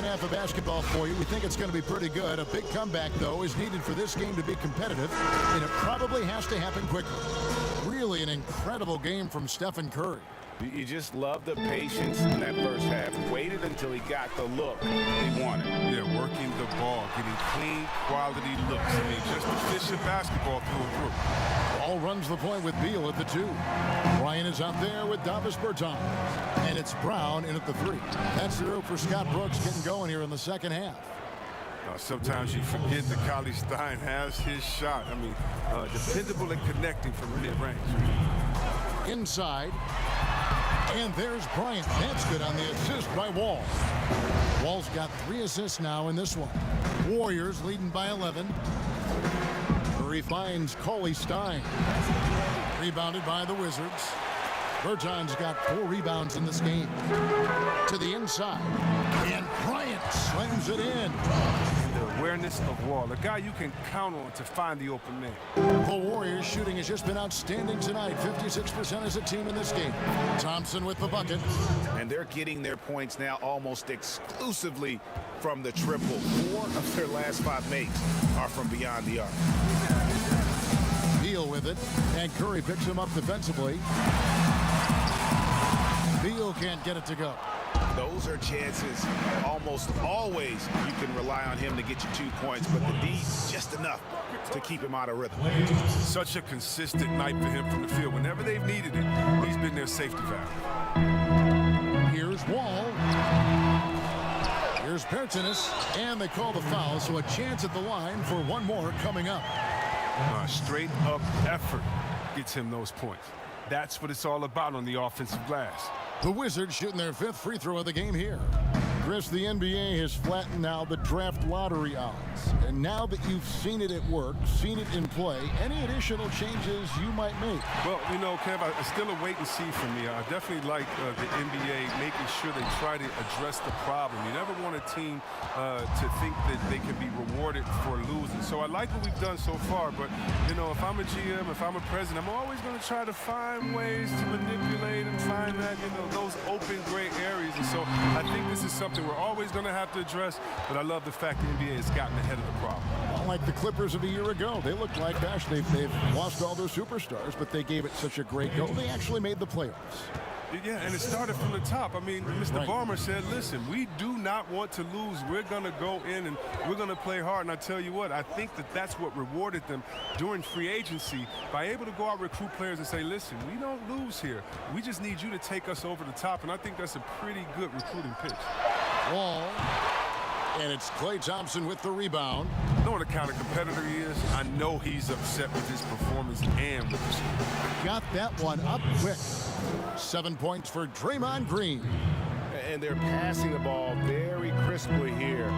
second half of basketball for you. We think it's going to be pretty good. A big comeback, though, is needed for this game to be competitive, and it probably has to happen quickly. Really an incredible game from Stephen Curry. You just love the patience in that first half. Waited until he got the look he wanted. Yeah, working the ball, getting clean, quality looks. I mean, just efficient basketball through and through. Ball runs the point with Beal at the 2. Bryant is out there with Davis Bertans. And it's Brown in at the 3. That's 0 for Scott Brooks getting going here in the second half. Sometimes you forget that Cauley Stein has his shot. I mean, dependable at connecting from mid-range. Inside. And there's Bryant. That's good on the assist by Wall. Wall's got 3 assists now in this one. Warriors leading by 11. Curry finds Cauley Stein. Rebounded by the Wizards. Bertans got 4 rebounds in this game. To the inside. And Bryant slams it in. The awareness of Wall, a guy you can count on to find the open man. The Warriors shooting has just been outstanding tonight. 56% as a team in this game. Thompson with the bucket. And they're getting their points now almost exclusively from the triple. 4 of their last 5 makes are from beyond the arc. Beal with it, and Curry picks him up defensively. Beal can't get it to go. Those are chances almost always you can rely on him to get you 2 points, but the D just enough to keep him out of rhythm. Such a consistent night for him from the field. Whenever they've needed it, he's been their safety valve. Here's Wall. Here's Bertans, and they call the foul, so a chance at the line for one more coming up. Straight up effort gets him those points. That's what it's all about on the offensive glass. The Wizards shooting their 5th free throw of the game here. Chris, the NBA has flattened now the draft lottery odds. And now that you've seen it at work, seen it in play, any additional changes you might make? Well, you know, Kev, it's still a wait and see for me. I definitely like the NBA making sure they try to address the problem. You never want a team to think that they can be rewarded for losing. So I like what we've done so far, but, you know, if I'm a GM, if I'm a president, I'm always going to try to find ways to manipulate and find that, you know, those open gray areas. And so I think this is something we're always going to have to address, but I love the fact the NBA has gotten ahead of the problem. Well, like the Clippers of a year ago. They looked like, gosh, they've lost all their superstars, but they gave it such a great go. They actually made the playoffs. Yeah, and it started from the top. I mean, Mr. Barmer said, listen, we do not want to lose. We're going to go in and we're going to play hard. And I tell you what, I think that that's what rewarded them during free agency by able to go out and recruit players and say, listen, we don't lose here. We just need you to take us over the top. And I think that's a pretty good recruiting pitch. Wall. And it's Klay Thompson with the rebound. Knowing the kind of competitor he is, I know he's upset with his performance and with the score. Got that one up quick. 7 points for Draymond Green. And they're passing the ball very crisply here.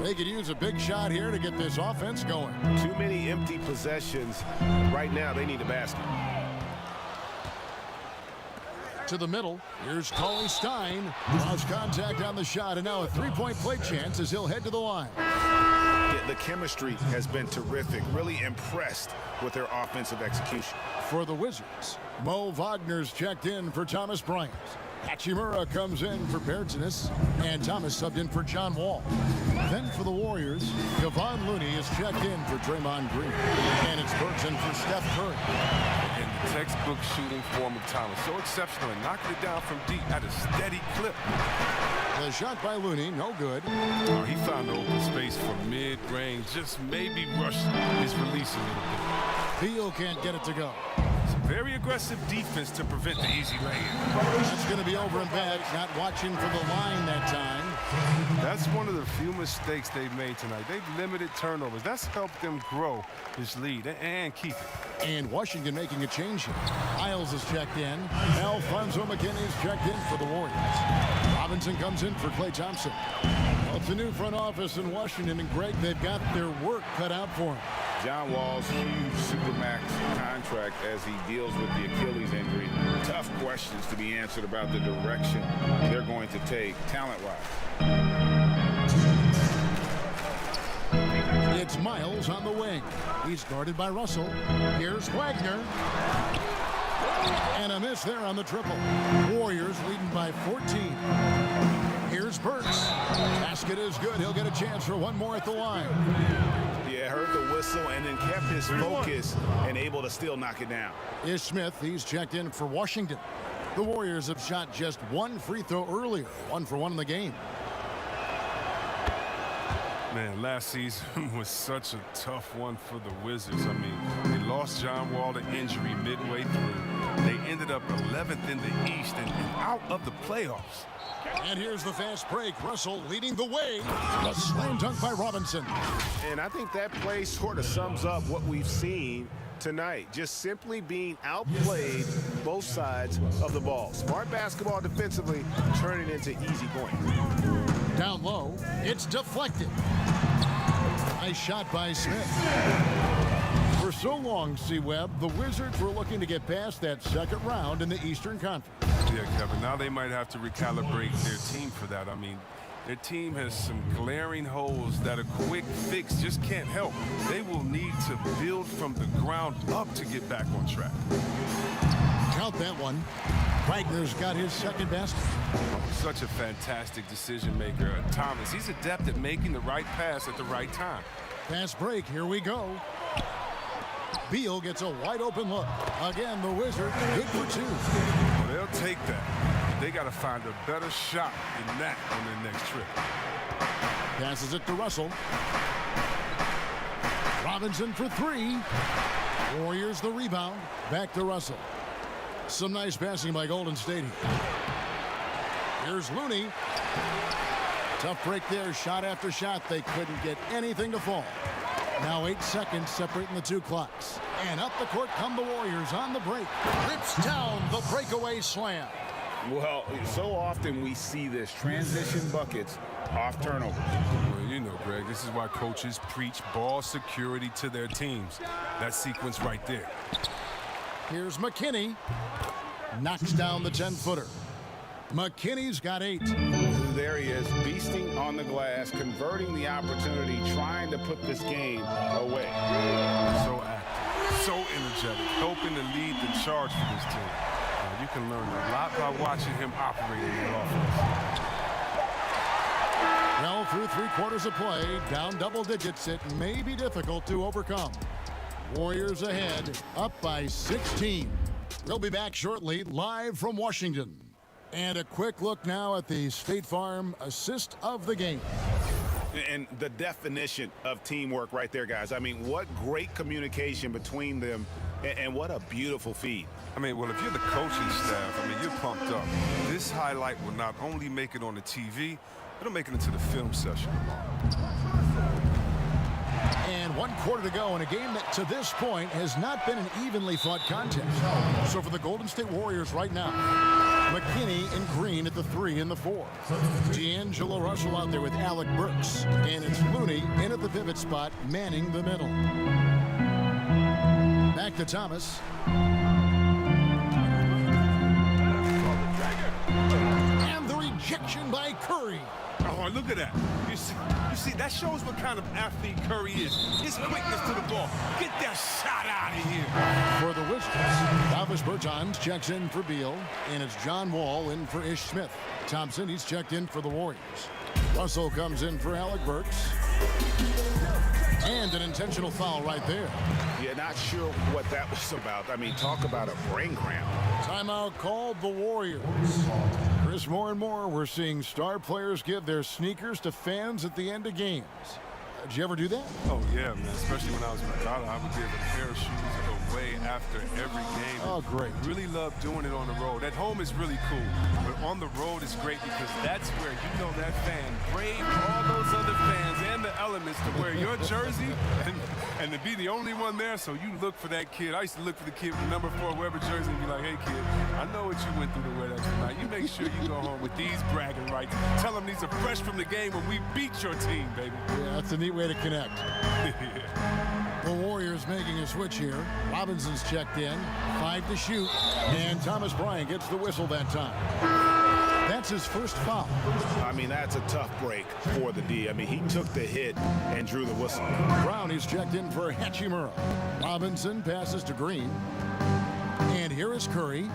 They could use a big shot here to get this offense going. Too many empty possessions. Right now, they need a basket. To the middle. Here's Cauley Stein. Lost contact on the shot, and now a 3-point play chance as he'll head to the line. The chemistry has been terrific. Really impressed with their offensive execution. For the Wizards, Mo Wagner's checked in for Thomas Bryant. Hachimura comes in for Bertans, and Thomas subbed in for John Wall. Then for the Warriors, Kevon Looney is checked in for Draymond Green. And it's Bertans for Steph Curry. And the textbook shooting form of Thomas. So exceptional and knocking it down from deep at a steady clip. The shot by Looney, no good. Oh, he found the open space from mid-range. Just maybe rushed his release a little bit. Beal can't get it to go. Very aggressive defense to prevent the easy lay-in. It's going to be over and back. Not watching for the line that time. That's one of the few mistakes they've made tonight. They've limited turnovers. That's helped them grow this lead and keep it. And Washington making a change here. Miles is checked in. Alfonso McKinney's checked in for the Warriors. Robinson comes in for Klay Thompson. Well, it's a new front office in Washington, and Greg, they've got their work cut out for them. John Wall's huge supermax contract as he deals with the Achilles injury. Tough questions to be answered about the direction they're going to take talent-wise. It's Miles on the wing. He's guarded by Russell. Here's Wagner. And a miss there on the triple. Warriors leading by 14. Here's Here's Burks. Basket is good. He'll get a chance for one more at the line. Yeah, heard the whistle and then kept his focus and able to still knock it down. Ish Smith, he's checked in for Washington. The Warriors have shot just one free throw earlier, 1 for 1 in the game. Man, last season was such a tough one for the Wizards. I mean, they lost John Wall to injury midway through. They ended up 11th in the East and out of the playoffs. And here's the fast break. Russell leading the way. A slam dunk by Robinson. And I think that play sort of sums up what we've seen tonight. Just simply being outplayed both sides of the ball. Smart basketball defensively, turning into easy points. Down low, it's deflected. Nice shot by Smith. For so long, C-Webb, the Wizards were looking to get past that second round in the Eastern Conference. Yeah, Kevin, now they might have to recalibrate their team for that. I mean, their team has some glaring holes that a quick fix just can't help. They will need to build from the ground up to get back on track. Count that one. Wagner's got his second basket. Such a fantastic decision maker. Thomas, he's adept at making the right pass at the right time. Fast break, here we go. Beal gets a wide open look. Again, the Wizards good for 2. Well, they'll take that. They got to find a better shot than that on their next trip. Passes it to Russell. Robinson for 3. Warriors the rebound. Back to Russell. Some nice passing by Golden State here. Here's Looney. Tough break there. Shot after shot. They couldn't get anything to fall. Now 8 seconds separating the 2 clocks. And up the court come the Warriors on the break. Rips down the breakaway slam. Well, so often we see this transition buckets off turnovers. Well, you know, Greg, this is why coaches preach ball security to their teams. That sequence right there. Here's McKinney. Knocks down the 10-footer. McKinney's got 8. There he is, beasting on the glass, converting the opportunity, trying to put this game away. So active, so energetic, helping to lead the charge for this team. You can learn a lot by watching him operate in the offense. Well, through 3/4 of play, down double digits, it may be difficult to overcome. Warriors ahead, up by 16. They'll be back shortly, live from Washington. And a quick look now at the State Farm assist of the game. And the definition of teamwork right there, guys. I mean, what great communication between them, and what a beautiful feed. I mean, well, if you're the coaching staff, I mean, you're pumped up. This highlight will not only make it on the TV, it'll make it into the film session. And 1/4 to go in a game that to this point has not been an evenly fought contest. So for the Golden State Warriors right now, McKinney and Green at the 3 and the 4. D'Angelo Russell out there with Alec Burks. And it's Looney in at the pivot spot, manning the middle. Back to Thomas. And the rejection by Curry. Oh, look at that. You see, that shows what kind of athlete Curry is. His quickness to the ball. Get that shot out of here. For the Wizards, Davis Bertans checks in for Beal, and it's John Wall in for Ish Smith. Thompson, he's checked in for the Warriors. Russell comes in for Alec Burks. And an intentional foul right there. Yeah, not sure what that was about. I mean, talk about a brain cramp. Timeout called the Warriors. Chris, more and more we're seeing star players give their sneakers to fans at the end of games. Did you ever do that? Oh, yeah, man. Especially when I was in Ghana, I would give a pair of shoes away after every game. Oh, great. Really love doing it on the road. At home is really cool, but on the road is great because that's where you know that fan braved all those other fans and the elements to wear your jersey and to be the only one there. So you look for that kid. I used to look for the kid with number 4 Weber jersey and be like, hey, kid, I know what you went through to wear that tonight. You make sure you go home with these bragging rights. Tell them these are fresh from the game when we beat your team, baby. Yeah, that's a neat way to connect. The Warriors making a switch here. Robinson's checked in, 5 to shoot, and Thomas Bryant gets the whistle that time. That's his first foul. I mean, that's a tough break for the D. I mean, he took the hit and drew the whistle. Brown is checked in for Hachimura. Robinson passes to Green. And here is Curry.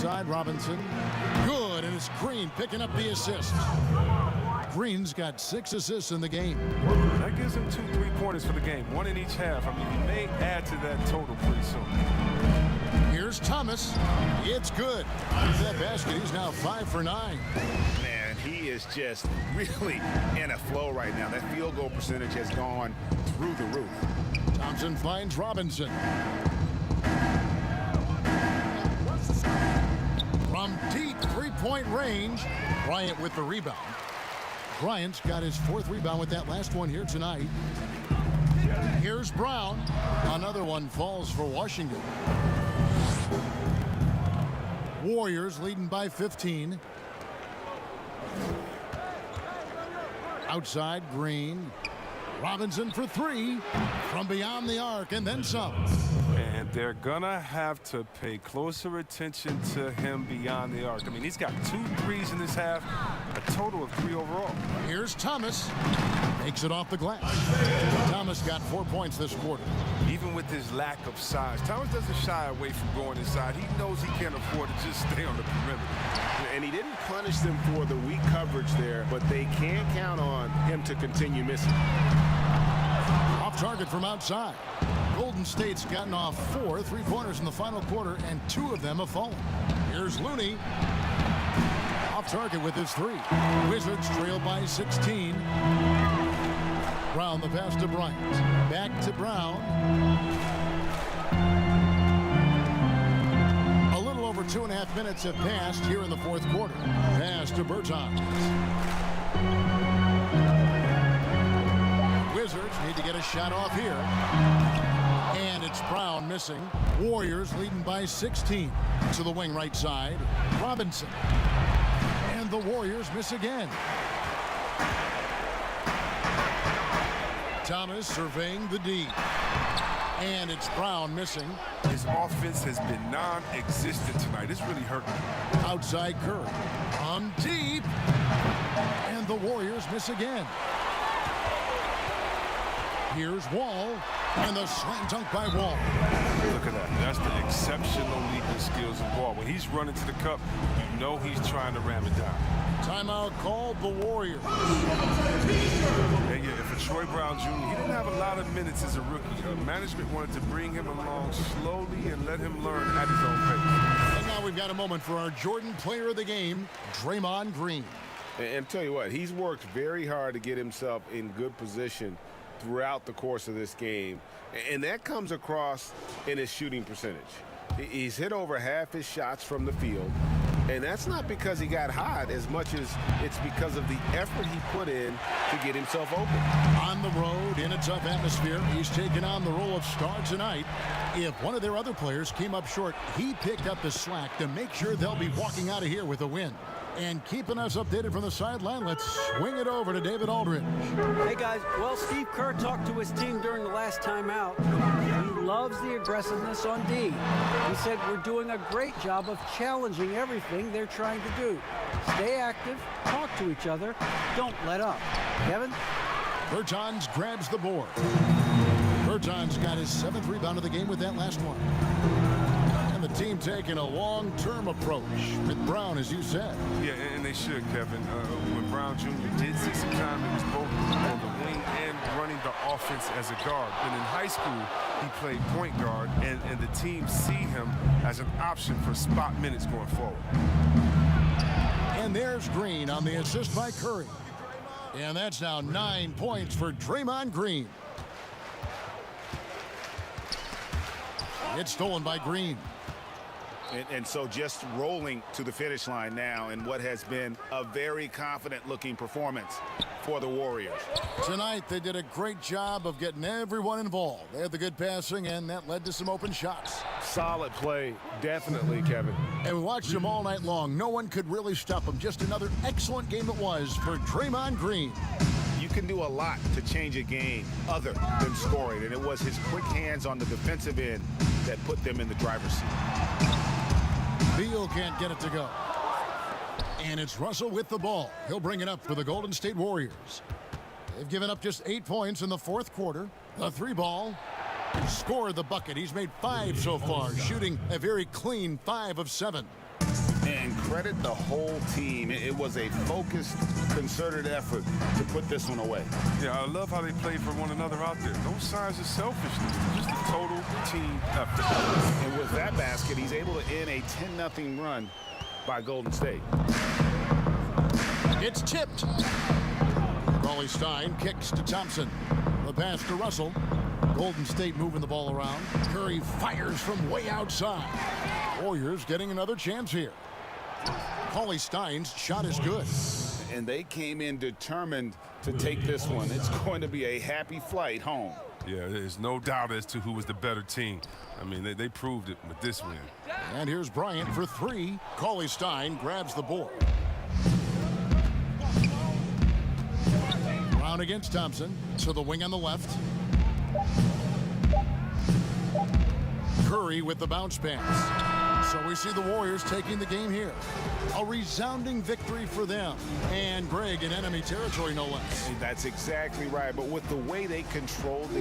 side, Robinson. Good, and it's Green picking up the assist. Green's got 6 assists in the game. That gives him 2 3-pointers for the game, 1 in each half. I mean, he may add to that total pretty soon. Here's Thomas. It's good. With that basket, he's now 5 for 9. Man, he is just really in a flow right now. That field goal percentage has gone through the roof. Thompson finds Robinson. From deep three-point range, Bryant with the rebound. Bryant's got his 4th rebound with that last one here tonight. Here's Brown. Another one falls for Washington. Warriors leading by 15. Outside, Green. Robinson for 3 from beyond the arc, and then some. And they're going to have to pay closer attention to him beyond the arc. I mean, he's got 2 threes in this half, a total of 3 overall. Here's Thomas. Makes it off the glass. Thomas got 4 points this quarter. Even with his lack of size, Thomas doesn't shy away from going inside. He knows he can't afford to just stay on the perimeter. And he didn't punish them for the weak coverage there, but they can't count on him to continue missing. Off target from outside. Golden State's gotten off 4 3-pointers in the final quarter, and 2 of them have fallen. Here's Looney. Off target with his 3. Wizards trail by 16. Brown the pass to Bryant. Back to Brown. A little over 2.5 minutes have passed here in the 4th quarter. Pass to Bertans. Wizards need to get a shot off here. And it's Brown missing. Warriors leading by 16. To the wing right side. Robinson. And the Warriors miss again. Thomas surveying the D. And it's Brown missing. His offense has been non-existent tonight. It's really hurting him. Outside Curry. On deep. And the Warriors miss again. Here's Wall. And the slam dunk by Wall. Look at that. That's the exceptional leaping skills of Wall. When he's running to the cup, you know he's trying to ram it down. Timeout called the Warriors. Yeah, for Troy Brown Jr., he didn't have a lot of minutes as a rookie. Management wanted to bring him along slowly and let him learn at his own pace. And now we've got a moment for our Jordan player of the game, Draymond Green. And tell you what, he's worked very hard to get himself in good position throughout the course of this game. And that comes across in his shooting percentage. He's hit over half his shots from the field. And that's not because he got hot as much as it's because of the effort he put in to get himself open. On the road, in a tough atmosphere, he's taken on the role of star tonight. If one of their other players came up short, he picked up the slack to make sure they'll be walking out of here with a win. And keeping us updated from the sideline, let's swing it over to David Aldridge. Hey, guys. Well, Steve Kerr talked to his team during the last timeout. He loves the aggressiveness on D. He said we're doing a great job of challenging everything they're trying to do. Stay active, talk to each other, don't let up. Kevin? Bertans grabs the board. Bertans got his 7th rebound of the game with that last one. And the team taking a long-term approach with Brown, as you said. Yeah, and they should, Kevin. When Brown Jr. did see some time, he was both on the wing and running the offense as a guard. And in high school, he played point guard, and the team see him as an option for spot minutes going forward. And there's Green on the assist by Curry. And that's now 9 points for Draymond Green. It's stolen by Green. And so just rolling to the finish line now in what has been a very confident-looking performance for the Warriors. Tonight, they did a great job of getting everyone involved. They had the good passing, and that led to some open shots. Solid play, definitely, Kevin. And we watched them all night long. No one could really stop them. Just another excellent game it was for Draymond Green. You can do a lot to change a game other than scoring, and it was his quick hands on the defensive end that put them in the driver's seat. Beal can't get it to go. And it's Russell with the ball. He'll bring it up for the Golden State Warriors. They've given up just 8 points in the 4th quarter. The 3 ball. Scored the bucket. He's made 5 so far, shooting a very clean 5 of 7. credit the whole team. It was a focused, concerted effort to put this one away. Yeah, I love how they play for one another out there. No signs of selfishness, just a total team effort. And with that basket, he's able to end a 10-0 run by Golden State. It's tipped. Cauley Stein kicks to Thompson. The pass to Russell. Golden State moving the ball around. Curry fires from way outside. Warriors getting another chance here. Cauley Stein's shot is good. And they came in determined to take this one. It's going to be a happy flight home. Yeah, there's no doubt as to who was the better team. I mean, they proved it with this win. And here's Bryant for three. Cauley Stein grabs the board. Brown against Thompson. To the wing on the left. Curry with the bounce pass. So we see the Warriors taking the game here. A resounding victory for them. And Greg in enemy territory, no less. That's exactly right. But with the way they controlled the